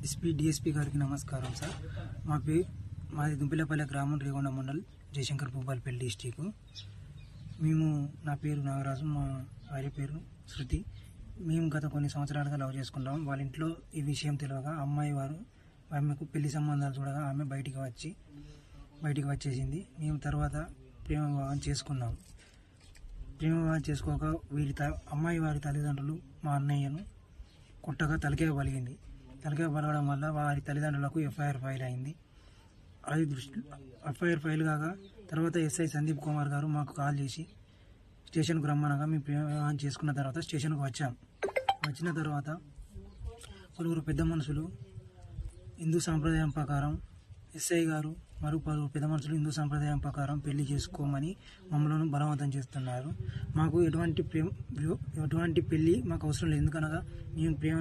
DSP గారికి నమస్కారం sir. మాది దుంపిలపల్లె గ్రామం, రేగొండ మండల్, జయశంకర్ భూపాలపల్లి డిస్టిక్. నా పేరు నాగరాజు, మా భార్య పేరు శృతి. మేము గత కొన్ని సంవత్సరాలుగా లవ్ చేసుకుంటాం. వాళ్ళ ఇంట్లో ఈ విషయం తెలియగా ఆమెకు పెళ్లి సంబంధాలు చూడగా ఆమె బయటికి వచ్చేసింది. మేము తర్వాత ప్రేమ వివాహం చేసుకున్నాం. ప్రేమ వివాహం చేసుకోక అమ్మాయి వారి తల్లిదండ్రులు మా అన్నయ్యను కొట్టగా తలకాయ పలగడం వల్ల వారి తల్లిదండ్రులకు ఎఫ్ఐఆర్ ఫైల్ అయింది. ఎఫ్ఐఆర్ ఫైల్ కాగా తర్వాత ఎస్ఐ సందీప్ కుమార్ గారు మాకు కాల్ చేసి స్టేషన్కు రమ్మనగా మేము ప్రేమ వివాహం చేసుకున్న తర్వాత స్టేషన్కు వచ్చిన తర్వాత పలువురు పెద్ద మనుషులు హిందూ సాంప్రదాయం ప్రకారం, ఎస్ఐ గారు మరియు పలువురు పెద్ద మనుషులు హిందూ సాంప్రదాయం ప్రకారం పెళ్లి చేసుకోమని మమ్మల్ని బలవంతం చేస్తున్నారు. మాకు ఎటువంటి పెళ్లి మాకు అవసరం లేదు. ఎందుకనగా మేము ప్రేమ